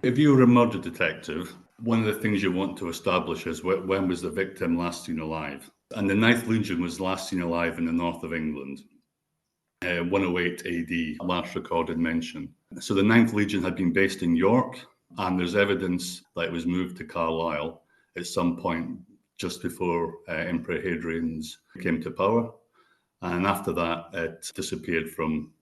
If you were a murder detective, one of the things you want to establish is when was the victim last seen alive? And the Ninth Legion was last seen alive in the north of England, 108 AD, last recorded mention. So the Ninth Legion had been based in York, and there's evidence that it was moved to Carlisle at some point just before Emperor Hadrian came to power. And after that, it disappeared from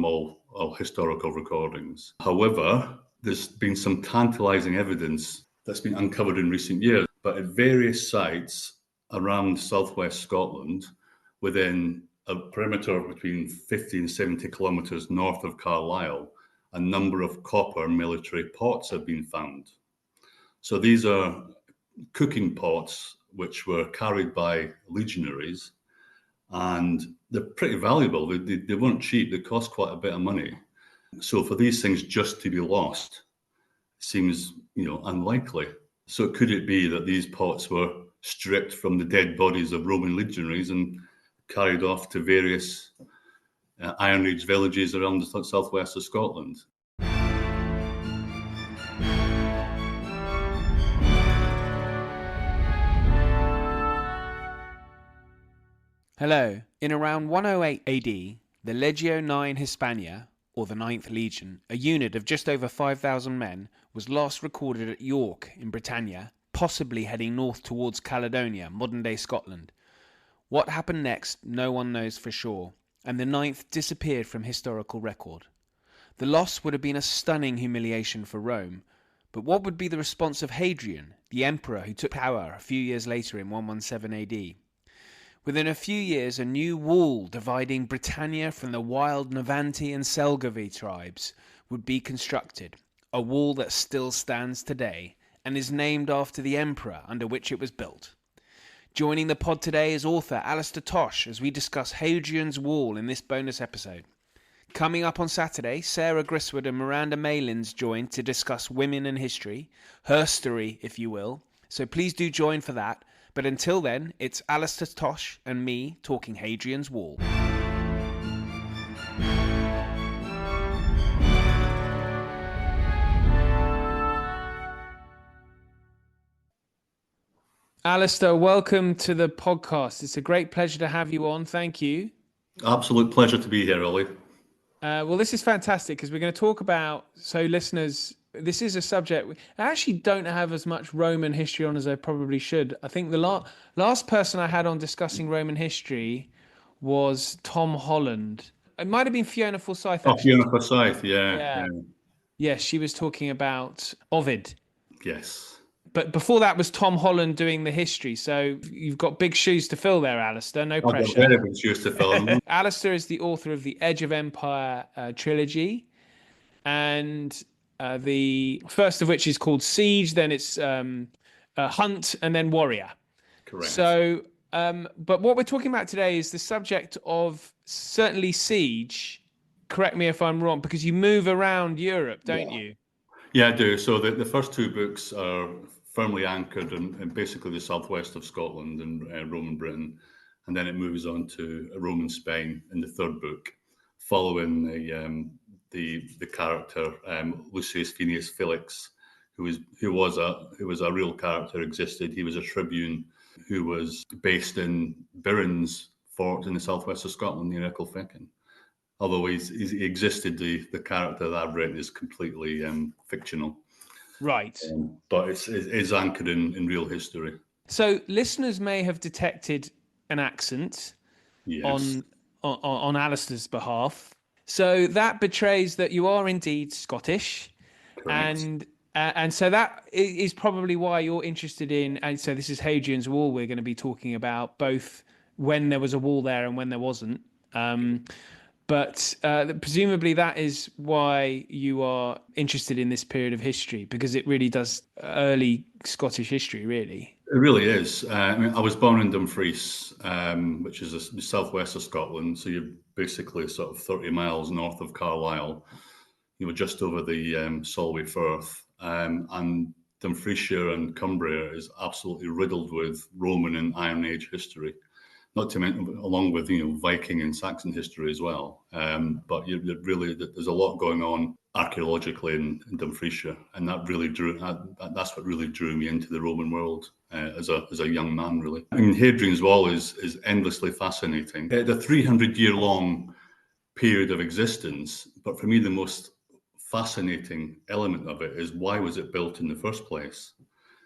all historical recordings. However, there's been some tantalizing evidence that's been uncovered in recent years, but at various sites around southwest Scotland, within a perimeter of between 50 and 70 kilometres north of Carlisle, a number of copper military pots have been found. So these are cooking pots which were carried by legionaries, and they're pretty valuable. They weren't cheap. They cost quite a bit of money. So for these things just to be lost seems, unlikely. So could it be that these pots were stripped from the dead bodies of Roman legionaries and carried off to various Iron Age villages around the southwest of Scotland? Hello. In around 108 AD, the Legio IX Hispania, or the Ninth Legion, a unit of just over 5,000 men, was last recorded at York in Britannia, possibly heading north towards Caledonia, modern-day Scotland. What happened next, no one knows for sure, and the Ninth disappeared from historical record. The loss would have been a stunning humiliation for Rome, but what would be the response of Hadrian, the emperor who took power a few years later in 117 AD? Within a few years, a new wall dividing Britannia from the wild Novanti and Selgovi tribes would be constructed, a wall that still stands today and is named after the emperor under which it was built. Joining the pod today is author Alistair Tosh as we discuss Hadrian's Wall in this bonus episode. Coming up on Saturday, Sarah Griswood and Miranda Malins join to discuss women and history, herstory if you will, so please do join for that. But until then, it's Alistair Tosh and me talking Hadrian's Wall. Alistair, welcome to the podcast. It's a great pleasure to have you on. Thank you. Absolute pleasure to be here, Ollie. Well, this is fantastic because we're going to talk about, so listeners, this is a subject I actually don't have as much Roman history on as I probably should. I think the last person I had on discussing Roman history was Tom Holland. It might have been Fiona Forsyth. Oh, Fiona Forsyth, yeah. Yes, she was talking about Ovid. Yes. But before that was Tom Holland doing the history. So you've got big shoes to fill there, Alistair. No pressure. Very big shoes to fill. Alistair is the author of the Edge of Empire trilogy. And the first of which is called Siege, then it's Hunt, and then Warrior. Correct. So, but what we're talking about today is the subject of certainly Siege. Correct me if I'm wrong, because you move around Europe, don't you? Yeah, I do. So the first two books are firmly anchored in basically the southwest of Scotland and Roman Britain, and then it moves on to Roman Spain in the third book, following the character Lucius Fenius Felix, who was a real character, existed. He was a tribune who was based in Biren's fort in the southwest of Scotland near Ecclefechan. Although he existed, the character that I've read is completely fictional. Right. But it's anchored in real history. So listeners may have detected an accent on Alistair's behalf. So that betrays that you are indeed Scottish. Correct. And so that is probably why you're interested in, and so this is Hadrian's Wall we're going to be talking about, both when there was a wall there and when there wasn't. But presumably that is why you are interested in this period of history, because it really does early Scottish history, really. It really is. I was born in Dumfries, which is the southwest of Scotland. So you're basically sort of 30 miles north of Carlisle. You were just over the Solway Firth. And Dumfriesshire and Cumbria is absolutely riddled with Roman and Iron Age history. Not to mention, along with Viking and Saxon history as well. But really, there's a lot going on archaeologically in Dumfriesshire, and that's what really drew me into the Roman world as a young man. Really, I mean, Hadrian's Wall is endlessly fascinating. The 300-year-long period of existence, but for me, the most fascinating element of it is, why was it built in the first place?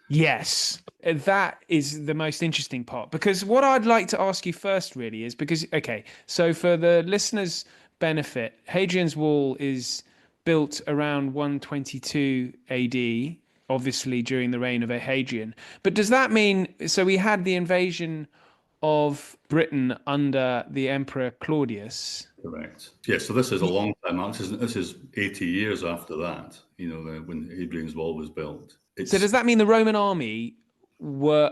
Yes, that is the most interesting part, because what I'd like to ask you first really is because, okay, so for the listeners' benefit, Hadrian's Wall is built around 122 AD, obviously during the reign of Hadrian. But does that mean, so we had the invasion of Britain under the Emperor Claudius? Correct. Yeah, so this is a long time. This is 80 years after that, when Hadrian's Wall was built. So does that mean the Roman army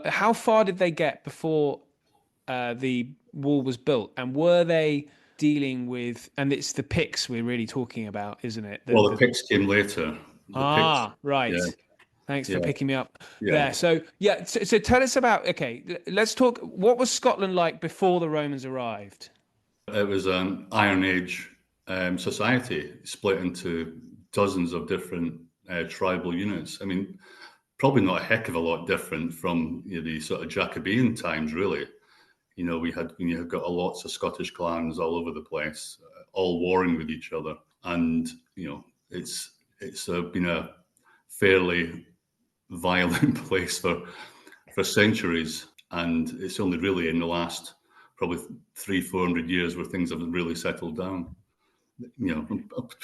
how far did they get before the wall was built? And were they dealing with, and it's the Picts we're really talking about, isn't it? The Picts came later. Right. Yeah, Thanks for yeah, picking me up yeah. there. So, yeah, so tell us about, okay, let's talk, what was Scotland like before the Romans arrived? It was an Iron Age society split into dozens of different tribal units. I mean, probably not a heck of a lot different from the sort of Jacobean times, really. We had got lots of Scottish clans all over the place, all warring with each other, and it's been a fairly violent place for centuries, and it's only really in the last probably 300-400 years where things have really settled down.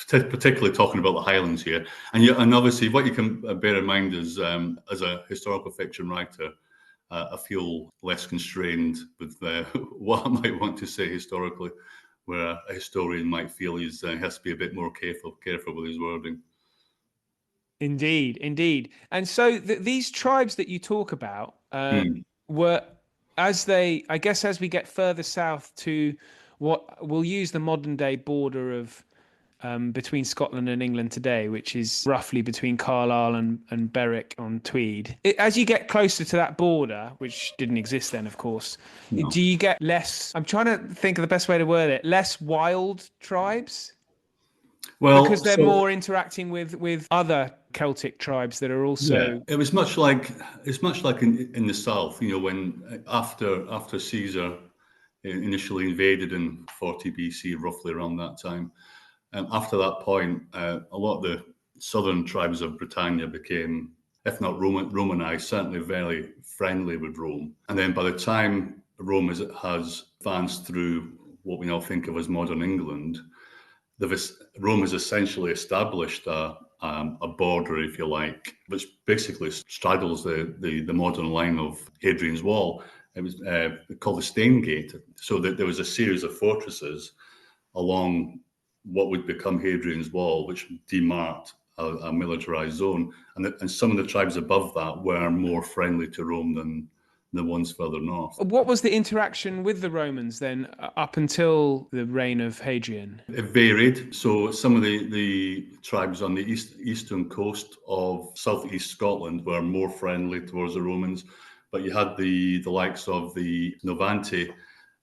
Particularly talking about the Highlands here, and obviously what you can bear in mind is, as a historical fiction writer, I feel less constrained with what I might want to say historically, where a historian might feel he has to be a bit more careful with his wording. Indeed. And so these tribes that you talk about were, I guess, as we get further south to what we'll use the modern day border of between Scotland and England today, which is roughly between Carlisle and Berwick on Tweed. As you get closer to that border, which didn't exist then, of course, No. do you get less, I'm trying to think of the best way to word it, less wild tribes? Well, because they're more interacting with other Celtic tribes that are also. Yeah, it was much like in the south. When after Caesar initially invaded in 40 BC, roughly around that time. After that point, a lot of the southern tribes of Britannia became, if not Romanized, certainly very friendly with Rome. And then by the time Rome has advanced through what we now think of as modern England, Rome has essentially established a border, if you like, which basically straddles the modern line of Hadrian's Wall. It was called the Stane Gate. So that there was a series of fortresses along what would become Hadrian's Wall, which demarked a militarized zone. And some of the tribes above that were more friendly to Rome than the ones further north. What was the interaction with the Romans then up until the reign of Hadrian? It varied. So some of the tribes on the eastern coast of southeast Scotland were more friendly towards the Romans, but you had the likes of the Novanti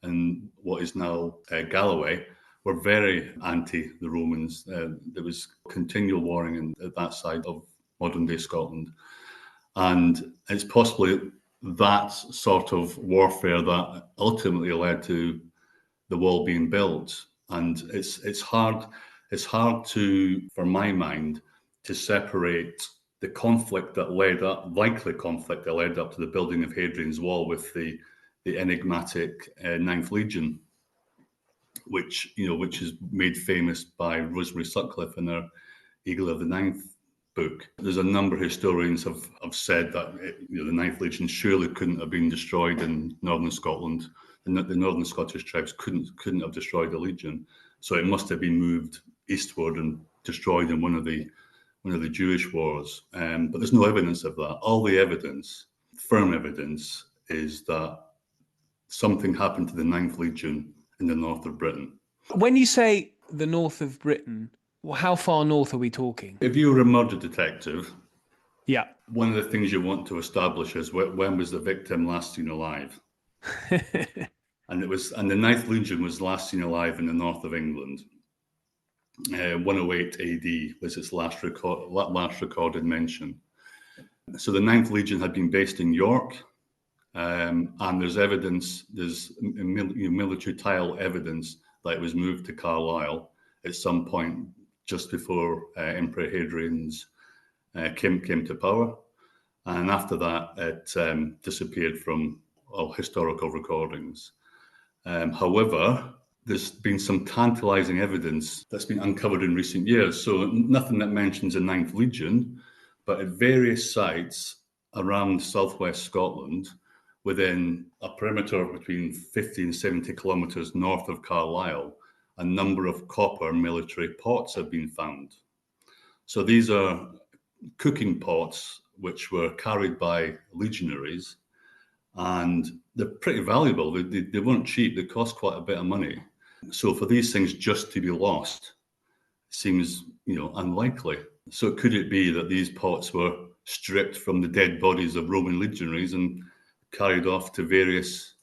and what is now Galloway were very anti the Romans. There was continual warring at that side of modern day Scotland, and it's possibly that sort of warfare that ultimately led to the wall being built. And it's hard to, for my mind, to separate the likely conflict that led up to the building of Hadrian's Wall with the enigmatic Ninth Legion, which is made famous by Rosemary Sutcliffe in her Eagle of the Ninth book. There's a number of historians have said that the Ninth Legion surely couldn't have been destroyed in northern Scotland, and that the northern Scottish tribes couldn't have destroyed the Legion, so it must have been moved eastward and destroyed in one of the Jewish wars. But there's no evidence of that. All the evidence, firm evidence, is that something happened to the Ninth Legion in the north of Britain. When you say the north of Britain, how far north are we talking? If you were a murder detective, yeah, one of the things you want to establish is when was the victim last seen alive? And the Ninth Legion was last seen alive in the north of England. 108 AD was its last recorded mention. So the Ninth Legion had been based in York, and there's military tile evidence that it was moved to Carlisle at some point just before Emperor Hadrian's came to power. And after that, it disappeared from all historical recordings. However, there's been some tantalizing evidence that's been uncovered in recent years. So nothing that mentions the Ninth Legion, but at various sites around southwest Scotland, within a perimeter of between 50 and 70 kilometres north of Carlisle, a number of copper military pots have been found. So these are cooking pots which were carried by legionaries, and they're pretty valuable. They weren't cheap. They cost quite a bit of money. So for these things just to be lost seems, unlikely. So could it be that these pots were stripped from the dead bodies of Roman legionaries and carried off to various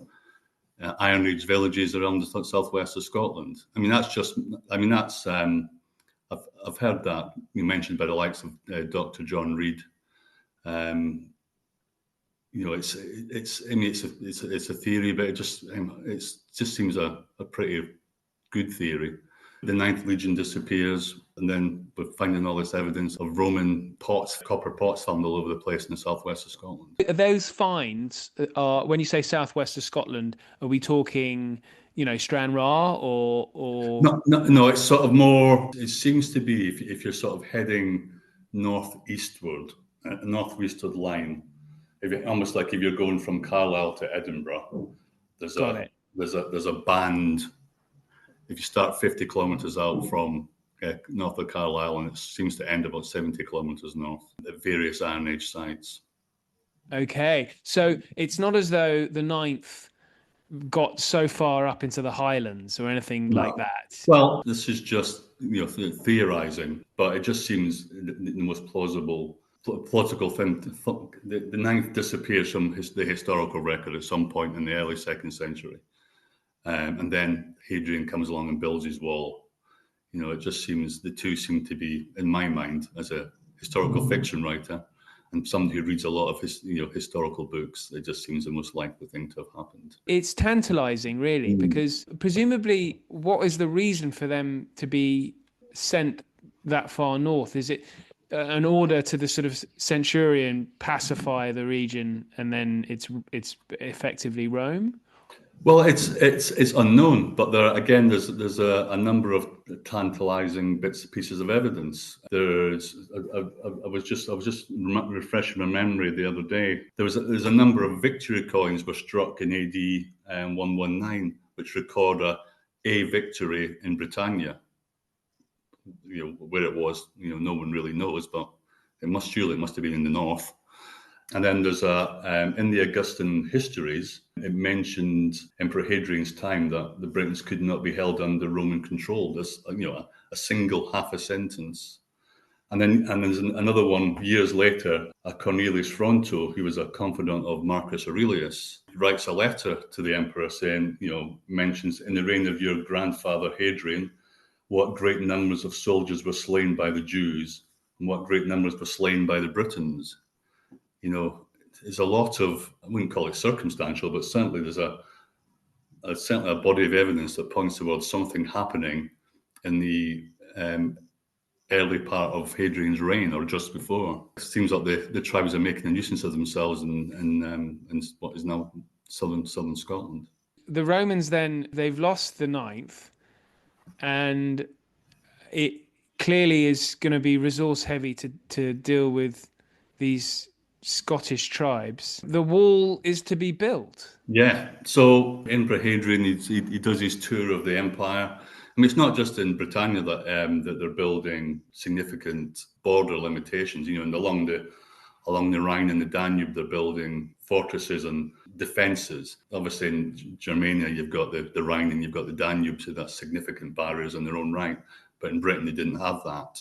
Iron Age villages around the southwest of Scotland? I've heard that you mentioned by the likes of Dr. John Reed. It's a theory, but it just seems a pretty good theory. The Ninth Legion disappears, and then we're finding all this evidence of Roman pots, copper pots found all over the place in the southwest of Scotland. Are those finds, when you say southwest of Scotland, are we talking, Stranraer or? No, it's sort of more, it seems to be if you're sort of heading northeastward, northwestward line, almost like if you're going from Carlisle to Edinburgh, there's a band. If you start 50 kilometres out from north of Carlisle, and it seems to end about 70 kilometres north at various Iron Age sites. Okay, so it's not as though the Ninth got so far up into the Highlands or anything like that. Well, this is just theorising, but it just seems the most plausible thing. The Ninth disappears from the historical record at some point in the early 2nd century. And then Hadrian comes along and builds his wall. It just seems the two seem to be, in my mind, as a historical fiction writer and somebody who reads a lot of historical books, it just seems the most likely thing to have happened. It's tantalizing, really, because presumably, what is the reason for them to be sent that far north? Is it an order to the sort of centurion pacify the region, and then it's effectively Rome? Well, it's unknown, but there's a number of tantalizing pieces of evidence. I was just refreshing my memory the other day. There's a number of victory coins were struck in AD 119, which record a victory in Britannia. Where it was, no one really knows, but it must have been in the north. And then there's in the Augustan histories, it mentioned Emperor Hadrian's time that the Britons could not be held under Roman control. There's a single half a sentence. And then there's another one years later, Cornelius Fronto, who was a confidant of Marcus Aurelius, writes a letter to the emperor saying, mentions in the reign of your grandfather Hadrian, what great numbers of soldiers were slain by the Jews and what great numbers were slain by the Britons. There's a lot of, I wouldn't call it circumstantial, but certainly there's certainly a body of evidence that points towards something happening in the early part of Hadrian's reign or just before. It seems like the tribes are making a nuisance of themselves in what is now southern Scotland. The Romans then, they've lost the Ninth, and it clearly is going to be resource heavy to deal with these Scottish tribes. The wall is to be built. Yeah. So Emperor Hadrian, he does his tour of the empire. It's not just in Britannia that they're building significant border limitations. And along the Rhine and the Danube, they're building fortresses and defences. Obviously, in Germania, you've got the Rhine and you've got the Danube, so that's significant barriers in their own right. But in Britain, they didn't have that.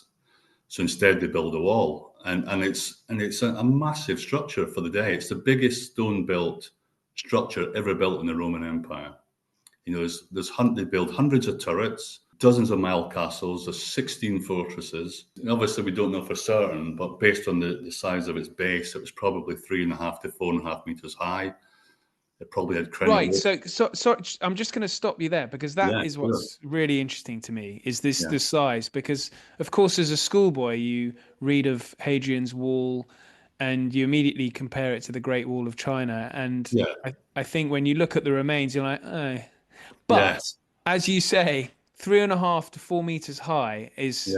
So instead, they build a wall, and it's a massive structure for the day. It's the biggest stone-built structure ever built in the Roman Empire. They build hundreds of turrets, dozens of mile castles, there's 16 fortresses. And obviously, we don't know for certain, but based on the size of its base, it was probably 3.5 to 4.5 meters high. It probably had Right. crenelled. So I'm just going to stop you there because that Yeah, is sure. what's really interesting to me is this Yeah, the size. Because of course, as a schoolboy, you read of Hadrian's Wall, and you immediately compare it to the Great Wall of China. And yeah, I think when you look at the remains, you're like, oh. But yes, as you say, 3.5 to 4 meters high yeah.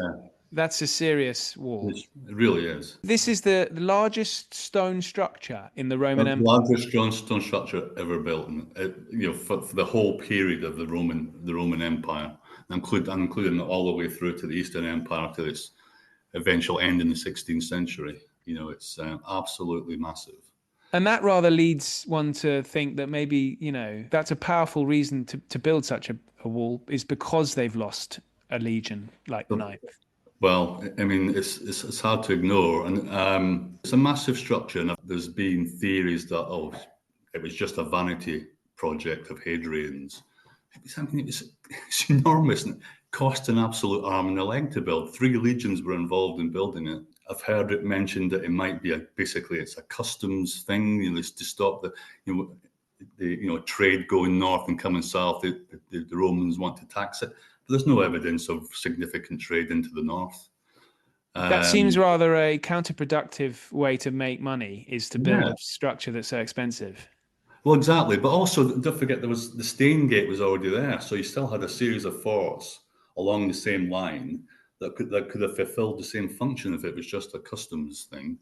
that's a serious wall. It really is. This is the largest stone structure in the The Roman Empire. largest stone structure ever built, for the whole period of the Roman Empire, including all the way through to the Eastern Empire to its eventual end in the 16th century. It's absolutely massive. And that rather leads one to think that maybe, that's a powerful reason to build such a wall is because they've lost a legion like the So, ninth. well, I mean, it's hard to ignore, and it's a massive structure. And there's been theories that it was just a vanity project of Hadrian's. It's enormous and cost an absolute arm and a leg to build. 3 legions were involved in building it. I've heard it mentioned that it might be basically it's a customs thing, it's to stop the trade going north and coming south. The Romans want to tax it, but there's no evidence of significant trade into the north. That seems Um, rather a counterproductive way to make money is to build yeah, a structure that's so expensive. well, exactly. But also, don't forget there was the Stain Gate was already there, so you still had a series of forts along the same line that could have fulfilled the same function if it was just a customs thing.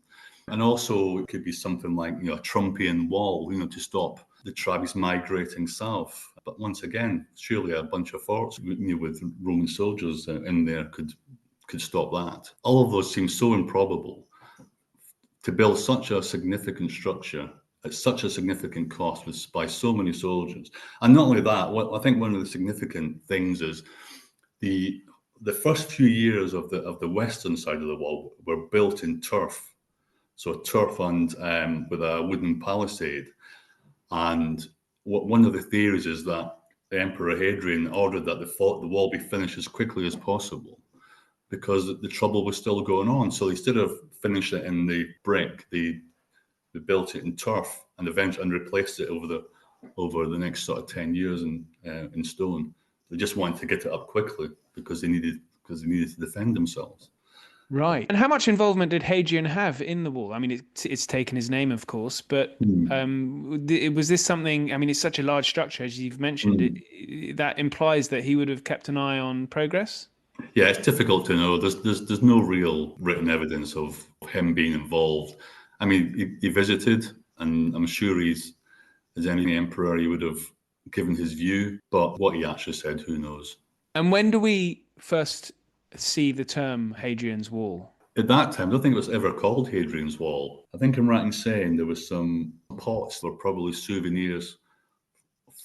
And also, it could be something like a Trumpian wall, to stop the tribes migrating south. But once again, surely a bunch of forts with Roman soldiers in there could stop that. All of those seem so improbable to build such a significant structure at such a significant cost by so many soldiers. And not only that, I think one of the significant things is the first few years of the western side of the wall were built in turf. So turf and with a wooden palisade. And one of the theories is that the Emperor Hadrian ordered that the wall be finished as quickly as possible because the trouble was still going on. So instead of finishing it in the brick, they built it in turf and eventually replaced it over the next sort of 10 years in stone. They just wanted to get it up quickly because they needed to defend themselves. Right. And how much involvement did Hadrian have in the wall? I mean, it's taken his name, of course, but was this something? I mean, it's such a large structure, as you've mentioned. That implies that he would have kept an eye on progress. Yeah, it's difficult to know. There's no real written evidence of him being involved. I mean, he visited, and I'm sure as any emperor, he would have given his view. But what he actually said, who knows? And when do we first see the term Hadrian's Wall? At that time, I don't think it was ever called Hadrian's Wall. I think I'm right in saying there was some pots that were probably souvenirs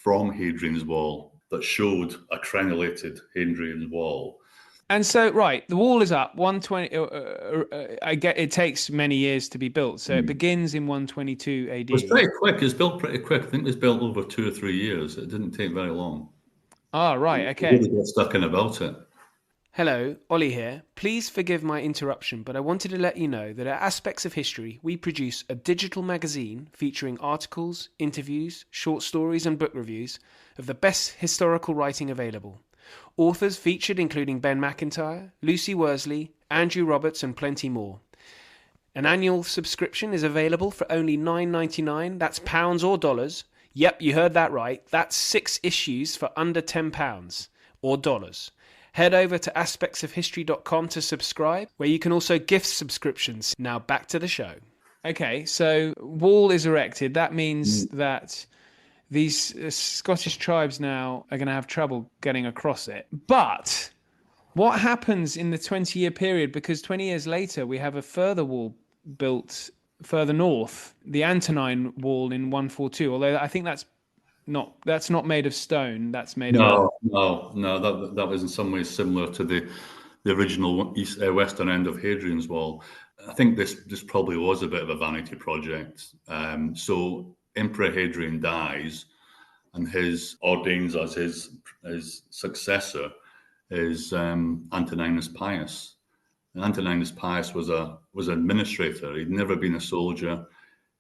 from Hadrian's Wall that showed a crenellated Hadrian's Wall. And so, right, the wall is up 120. I get it takes many years to be built, so it begins in 122 It was AD. pretty quick. It was built pretty quick. I think it was built over 2 or 3 years. It didn't take very long. Ah, right, We okay. really got stuck in about it. Hello, Ollie here. Please forgive my interruption, but I wanted to let you know that at Aspects of History, we produce a digital magazine featuring articles, interviews, short stories, and book reviews of the best historical writing available. Authors featured including Ben Macintyre, Lucy Worsley, Andrew Roberts, and plenty more. An annual subscription is available for only $9.99. That's pounds or dollars. Yep, you heard that right. That's 6 issues for under £10 or dollars. Head over to aspectsofhistory.com to subscribe, where you can also gift subscriptions. Now back to the show. Okay, so wall is erected. That means that these Scottish tribes now are going to have trouble getting across it. But what happens in the 20-year period? Because 20 years later, we have a further wall built further north, the Antonine Wall in 142. Although I think that's not made of stone. That's made of earth. No. That was in some ways similar to the original western end of Hadrian's Wall. I think this probably was a bit of a vanity project. So Emperor Hadrian dies, and his ordains as his successor is Antoninus Pius. And Antoninus Pius was an administrator. He'd never been a soldier.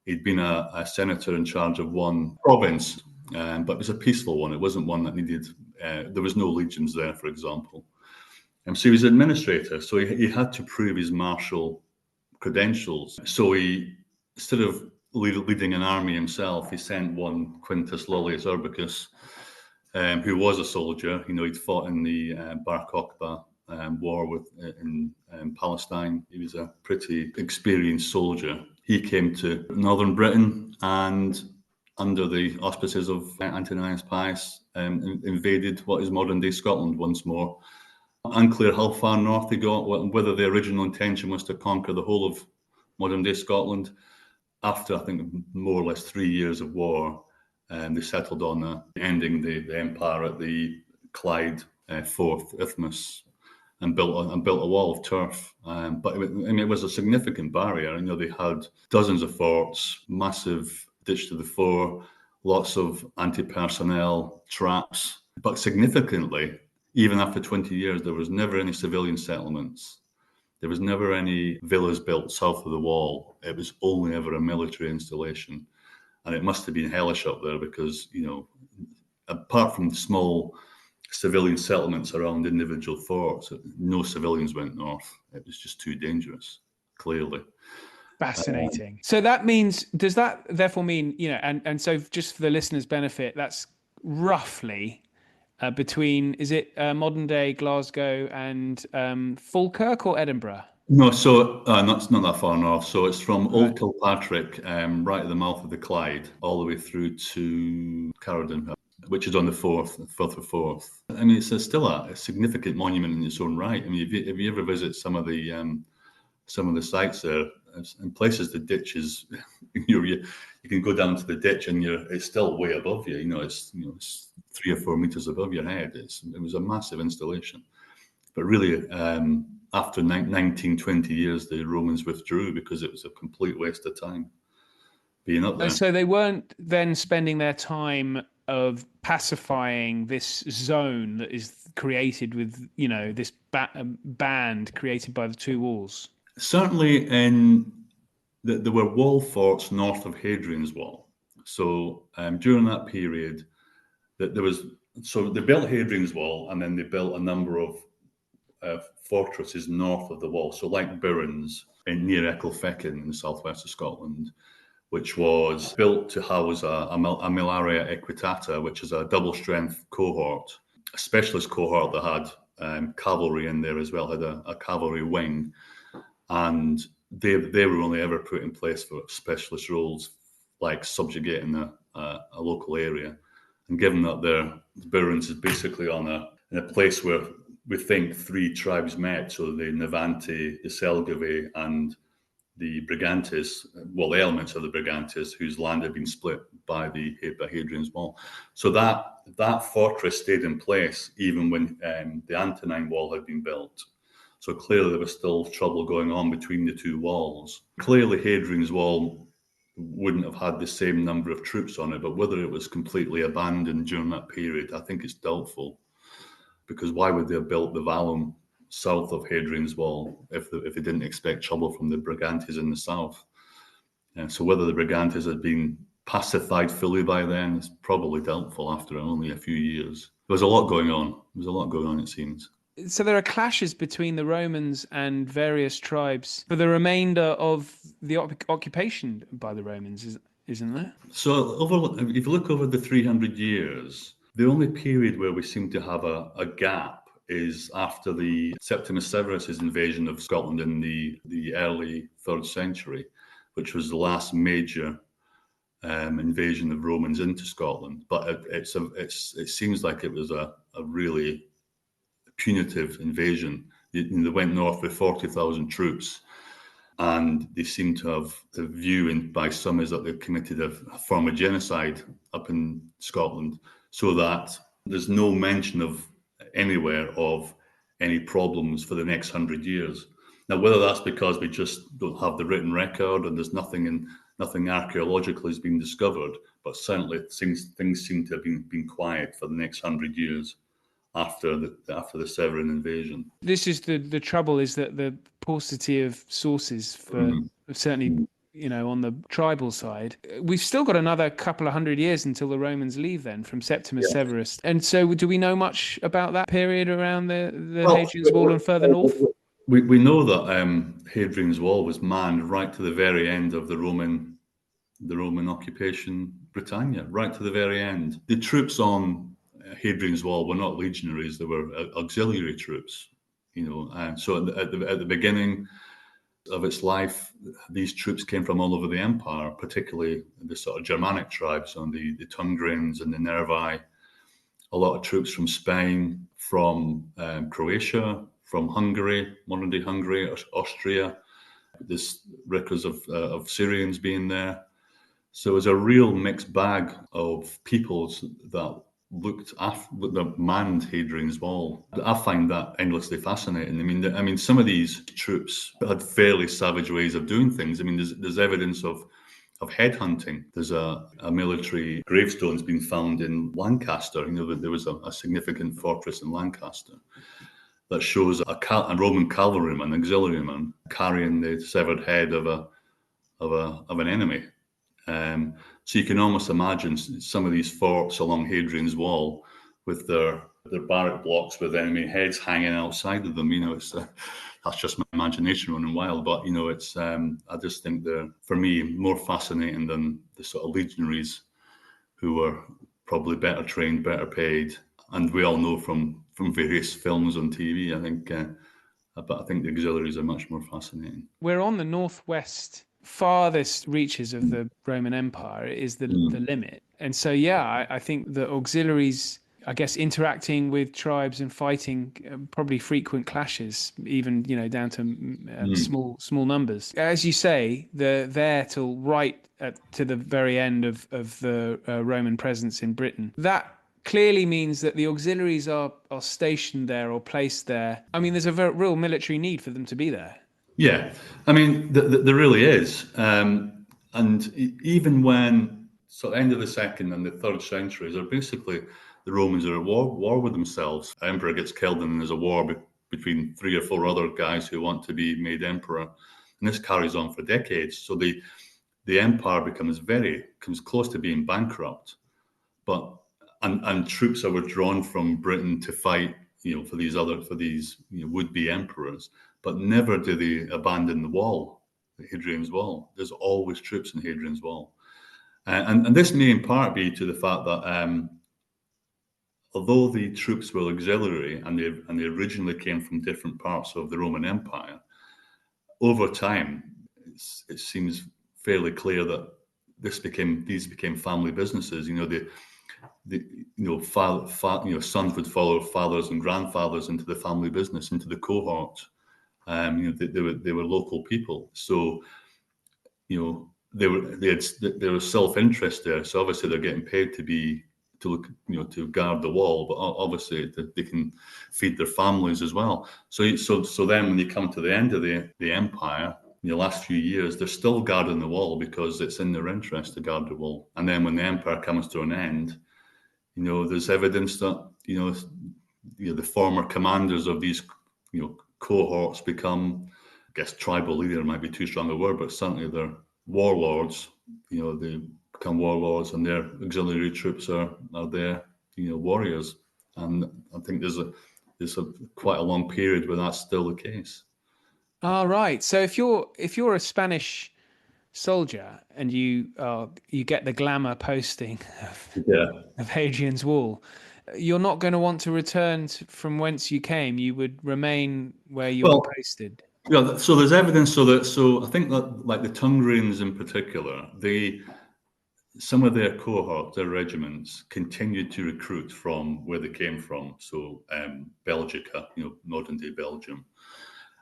He'd been a senator in charge of one province, but it was a peaceful one. It wasn't one that needed, there was no legions there, for example. So he was an administrator, so he had to prove his martial credentials. So he, instead of leading an army himself, he sent one Quintus Lollius Urbicus, who was a soldier. He'd fought in the Bar Kokhba war in Palestine. He was a pretty experienced soldier. He came to northern Britain and, under the auspices of Antoninus Pius, invaded what is modern-day Scotland once more. Unclear how far north he got, whether the original intention was to conquer the whole of modern-day Scotland. After, I think, more or less 3 years of war, they settled on ending the empire at the Clyde Forth Isthmus and built a wall of turf. But it was a significant barrier. They had dozens of forts, massive ditch to the fore, lots of anti-personnel traps. But significantly, even after 20 years, there was never any civilian settlements. There was never any villas built south of the wall. It was only ever a military installation. And it must have been hellish up there because, apart from small civilian settlements around individual forts, no civilians went north. It was just too dangerous, clearly. Fascinating. So that means, does that therefore mean, and so just for the listeners' benefit, that's roughly between, is it modern day Glasgow and Falkirk or Edinburgh? No, so not that far north. So it's from Old Kilpatrick, right at the mouth of the Clyde, all the way through to Caradon, which is on the Firth of Forth. It's still a significant monument in its own right. If you ever visit some of the sites there, in places the ditch is, you can go down to the ditch and it's still way above you. It's 3 or 4 meters above your head. It was a massive installation, but really, after 19, 20 years, the Romans withdrew because it was a complete waste of time being up there. So they weren't then spending their time of pacifying this zone that is created with, this band created by the two walls. Certainly, there were wall forts north of Hadrian's Wall. So during that period, they built Hadrian's Wall, and then they built a number of fortresses north of the wall. So like Burns near Ecclefechan in the southwest of Scotland, which was built to house a Millaria Equitata, which is a double-strength cohort, a specialist cohort that had cavalry in there as well, had a cavalry wing. And they were only ever put in place for specialist roles like subjugating a local area. And given that Burns is basically in a place where we think 3 tribes met, so the Navanti, the Selgovae, and the Brigantes, the elements of the Brigantes, whose land had been split by Hadrian's Wall. So that fortress stayed in place even when the Antonine Wall had been built. So clearly there was still trouble going on between the two walls. Clearly Hadrian's Wall wouldn't have had the same number of troops on it, but whether it was completely abandoned during that period, I think it's doubtful. Because why would they have built the Vallum south of Hadrian's Wall if they didn't expect trouble from the Brigantes in the south? And so whether the Brigantes had been pacified fully by then is probably doubtful after only a few years. There was a lot going on, it seems. So there are clashes between the Romans and various tribes for the remainder of the occupation by the Romans, isn't there? So if you look over the 300 years, the only period where we seem to have a gap is after the Septimus Severus's invasion of Scotland in the early 3rd century, which was the last major invasion of Romans into Scotland. But it seems like it was a really punitive invasion. They went north with 40,000 troops, and they seem to have the view by some is that they committed a form of genocide up in Scotland, so that there's no mention of anywhere of any problems for the next 100 years. Now, whether that's because we just don't have the written record and there's nothing archaeologically has been discovered, but certainly things seem to have been quiet for the next 100 years after the Severan invasion. This is the trouble, is that the paucity of sources for certainly, on the tribal side. We've still got another couple of hundred years until the Romans leave then, from Septimus Severus. And so do we know much about that period around the Hadrian's Wall and further north? We know that Hadrian's Wall was manned right to the very end of the Roman occupation Britannia, right to the very end. The troops on Hadrian's Wall were not legionaries; they were auxiliary troops. So at the beginning of its life, these troops came from all over the empire, particularly the sort of Germanic tribes on the Tungrians and the Nervi. A lot of troops from Spain, from Croatia, from Hungary, modern-day Hungary, Austria. There's records of Syrians being there. So it was a real mixed bag of peoples that that manned Hadrian's Wall. I find that endlessly fascinating. I mean, some of these troops had fairly savage ways of doing things. I mean, there's evidence of headhunting. There's a military gravestone's been found in Lancaster. There was a significant fortress in Lancaster that shows a Roman cavalryman, auxiliaryman, carrying the severed head of an enemy. So you can almost imagine some of these forts along Hadrian's Wall with their barrack blocks with enemy heads hanging outside of them. That's just my imagination running wild. But it's I just think they're, for me, more fascinating than the sort of legionaries who were probably better trained, better paid, and we all know from various films on TV. But I think the auxiliaries are much more fascinating. We're on the northwest farthest reaches of the Roman Empire is the limit. And so, I think the auxiliaries, I guess, interacting with tribes and fighting probably frequent clashes, even, down to small numbers. As you say, they're there till to the very end of the Roman presence in Britain. That clearly means that the auxiliaries are stationed there or placed there. I mean, there's a real military need for them to be there. Yeah, I mean, there really is. And even when sort of end of the 2nd and the 3rd centuries are basically the Romans are at war with themselves. The emperor gets killed and there's a war between 3 or 4 other guys who want to be made emperor. And this carries on for decades. So the empire becomes close to being bankrupt. And troops are withdrawn from Britain to fight, for these would-be emperors. But never do they abandon the wall, Hadrian's Wall. There's always troops in Hadrian's Wall. And this may in part be to the fact that although the troops were auxiliary and they originally came from different parts of the Roman Empire, over time, it seems fairly clear that these became family businesses. Sons would follow fathers and grandfathers into the family business, into the cohort. They were local people, so there was self-interest there. So obviously they're getting paid to guard the wall, but obviously they can feed their families as well. So then when you come to the end of the empire, in the last few years, they're still guarding the wall because it's in their interest to guard the wall. And then when the empire comes to an end, there's evidence that the former commanders of these cohorts become, I guess tribal leader might be too strong a word, but certainly they're warlords. They become warlords, and their auxiliary troops are their warriors. And I think there's quite a long period where that's still the case. All right. So if you're a Spanish soldier and you get the glamour posting of Hadrian's Wall, you're not going to want to return from whence you came. You would remain where you were posted. Yeah, so there's evidence. So I think that, like the Tungrians in particular, some of their cohorts, their regiments, continued to recruit from where they came from. So Belgica, modern day Belgium.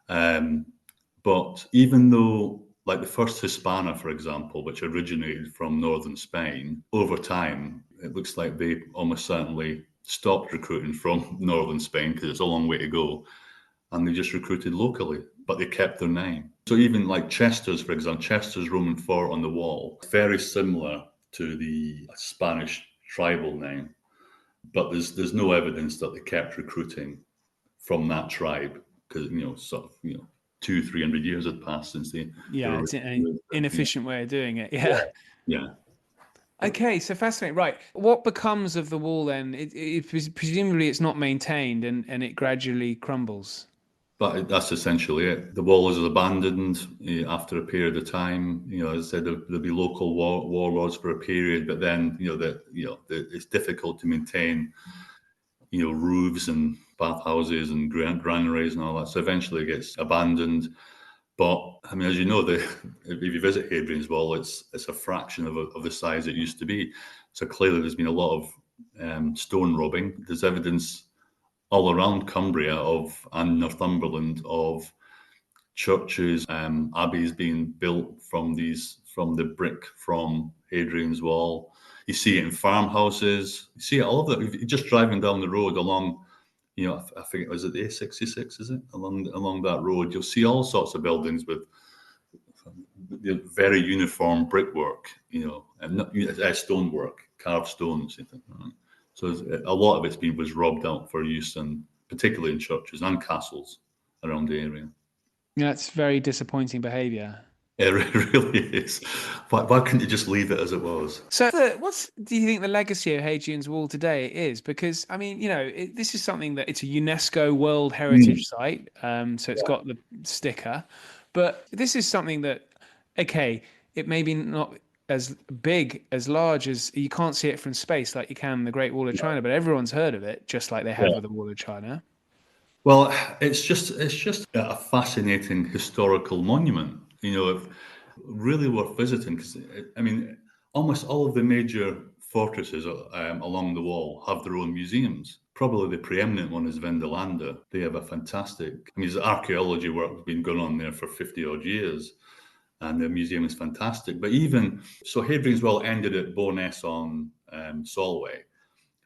But even though, like the first Hispania, for example, which originated from northern Spain, over time, it looks like they almost certainly stopped recruiting from northern Spain because it's a long way to go. And they just recruited locally, but they kept their name. So even like Chester's, for example, Chester's Roman fort on the wall, very similar to the Spanish tribal name. but there's no evidence that they kept recruiting from that tribe, because 200-300 years had passed since they Yeah, were it's an inefficient way of doing it. yeah Yeah. yeah. Okay, so fascinating. Right. What becomes of the wall then? Presumably it's not maintained and it gradually crumbles. But that's essentially it. The wall is abandoned after a period of time. As I said, there'll be local warlords for a period, but then it's difficult to maintain roofs and bathhouses and granaries and all that. So eventually it gets abandoned. But I mean, as you know, if you visit Hadrian's Wall, it's a fraction of the size it used to be. So clearly, there's been a lot of stone robbing. There's evidence all around Cumbria and Northumberland of churches, abbeys being built from the brick from Hadrian's Wall. You see it in farmhouses. You see it all over. If you're just driving down the road along, I think it was at the A66, is it? Along that road, you'll see all sorts of buildings with very uniform brickwork, and not stonework, carved stones. So a lot of was robbed out for use, and particularly in churches and castles around the area. Yeah, that's very disappointing behaviour. It really is. Why couldn't you just leave it as it was? So, do you think the legacy of Hadrian's Wall today is? Because I mean, this is something that it's a UNESCO World Heritage Site, so it's got the sticker. But this is something that, okay, it may be not as big, as large as you can't see it from space like you can the Great Wall of China, but everyone's heard of it, just like they have with the Wall of China. Well, it's just a fascinating historical monument. Really worth visiting, because I mean, almost all of the major fortresses along the wall have their own museums. Probably the preeminent one is Vindolanda. They have a fantastic. I mean, there's archaeology work that's been going on there for 50 odd years, and the museum is fantastic. But even so, Hadrian's Wall ended at Bo'ness on Solway.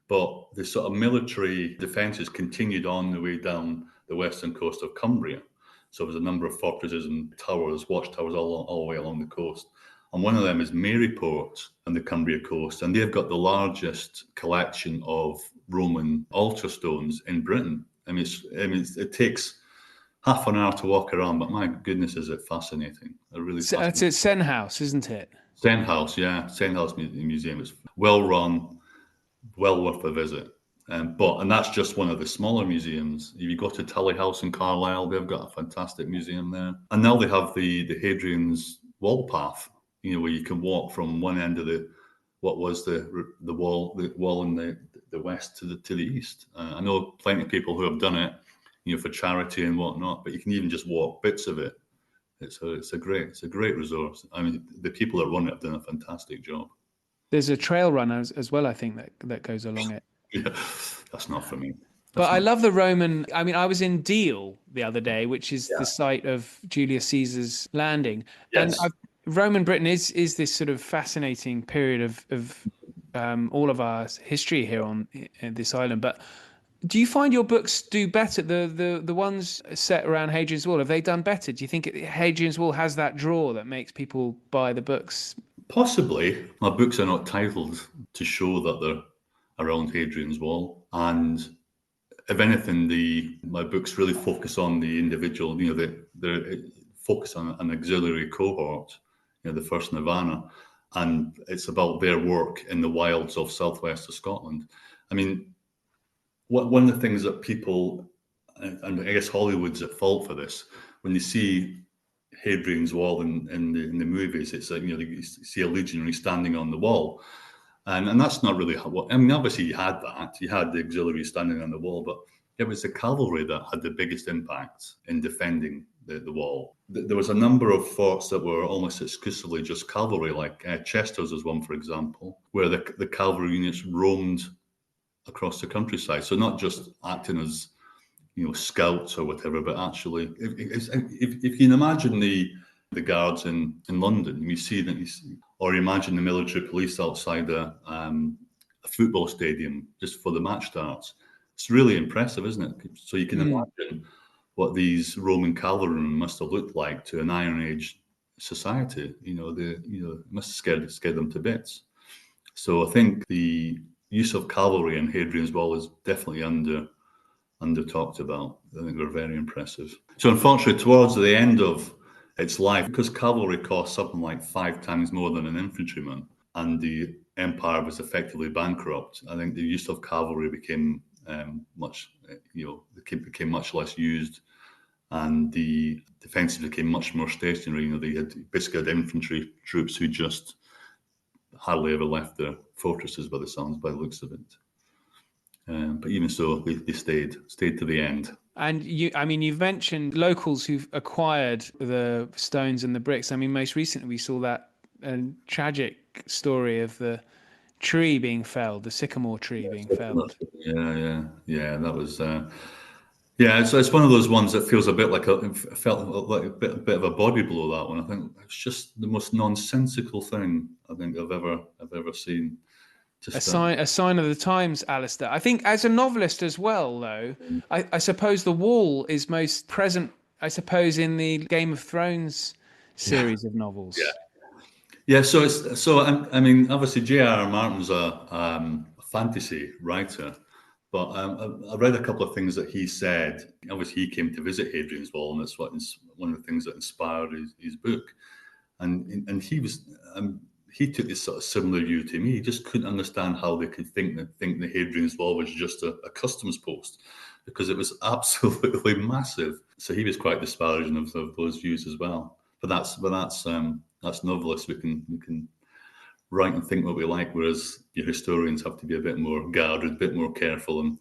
But the sort of military defences continued on the way down the western coast of Cumbria. So there's a number of fortresses and towers, watchtowers all the way along the coast. And one of them is Maryport on the Cumbria coast. And they've got the largest collection of Roman altar stones in Britain. It takes half an hour to walk around, but my goodness, is it fascinating. It's at Sen House, isn't it? Sen House, yeah. Sen House Museum is well run, well worth a visit. And that's just one of the smaller museums. If you go to Tully House in Carlisle, they've got a fantastic museum there. And now they have the Hadrian's Wall Path, where you can walk from one end of the wall in the west to the east. I know plenty of people who have done it, for charity and whatnot. But you can even just walk bits of it. It's a great resource. I mean, the people that run it have done a fantastic job. There's a trail run as well, I think, that goes along it. Yeah, that's not for me. I love the Roman. I mean, I was in Deal the other day, which is the site of Julius Caesar's landing. Yes. And Roman Britain is this sort of fascinating period of all of our history here on this island. But do you find your books do better? The ones set around Hadrian's Wall, have they done better? Do you think Hadrian's Wall has that draw that makes people buy the books? Possibly. My books are not titled to show that they're around Hadrian's Wall, and if anything, my books really focus on the individual. They focus on an auxiliary cohort, the First Nirvana, and it's about their work in the wilds of southwest of Scotland. I mean, one of the things that people, and I guess Hollywood's at fault for this, when they see Hadrian's Wall in the movies, it's like you see a legionary standing on the wall. And that's not really what, I mean, obviously you had that. You had the auxiliary standing on the wall, but it was the cavalry that had the biggest impact in defending the wall. There was a number of forts that were almost exclusively just cavalry, like Chester's is one, for example, where the cavalry units roamed across the countryside. So not just acting as, scouts or whatever, but actually, if you can imagine the guards in London, you see that, or imagine the military police outside a football stadium just for the match starts. It's really impressive, isn't it? So you can imagine what these Roman cavalrymen must have looked like to an Iron Age society. It must have scared them to bits. So I think the use of cavalry in Hadrian's Wall is definitely under talked about. I think they're very impressive. So unfortunately, towards the end of its life, because cavalry cost something like 5 times more than an infantryman, and the empire was effectively bankrupt, I think the use of cavalry became became much less used, and the defences became much more stationary. They had basically had infantry troops who just hardly ever left their fortresses by the looks of it. But even so, they stayed to the end. And you've mentioned locals who've acquired the stones and the bricks. I mean, most recently we saw that tragic story of the tree being felled, the sycamore tree being felled. Yeah. That was. It's one of those ones that feels a bit like felt like a bit of a body blow. That one, I think, it's just the most nonsensical thing I think I've ever seen. A sign of the times, Alistair. I think as a novelist as well, though, I suppose the wall is most present, I suppose, in the Game of Thrones series of novels. Yeah. I mean, obviously, J.R.R. Martin's a fantasy writer, but I read a couple of things that he said. Obviously, he came to visit Hadrian's Wall, and that's one of the things that inspired his book. And he took this sort of similar view to me. He just couldn't understand how they could think the Hadrian's Wall was just a customs post, because it was absolutely massive. So he was quite disparaging of those views as well. But that's novelists. We can write and think what we like, whereas your historians have to be a bit more guarded, a bit more careful, and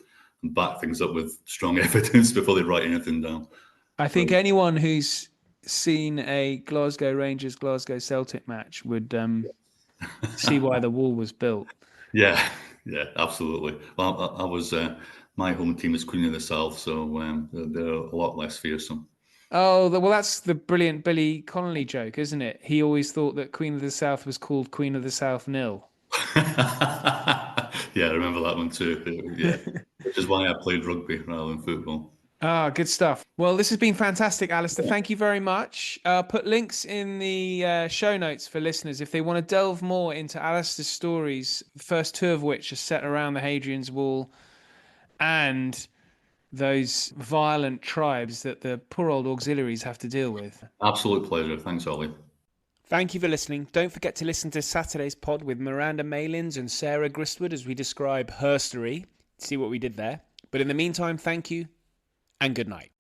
back things up with strong evidence before they write anything down. I think anyone who's seen a Glasgow Rangers Glasgow Celtic match would see why the wall was built. Yeah, absolutely. Well, I was my home team is Queen of the South, so they're a lot less fearsome. Oh, well, that's the brilliant Billy Connolly joke, isn't it? He always thought that Queen of the South was called Queen of the South nil. Yeah, I remember that one too. Yeah, which is why I played rugby rather than football. Ah, good stuff. Well, this has been fantastic, Alistair. Thank you very much. Put links in the show notes for listeners if they want to delve more into Alistair's stories, the first two of which are set around the Hadrian's Wall and those violent tribes that the poor old auxiliaries have to deal with. Absolute pleasure. Thanks, Ollie. Thank you for listening. Don't forget to listen to Saturday's pod with Miranda Malins and Sarah Gristwood as we describe herstory. See what we did there. But in the meantime, thank you and good night.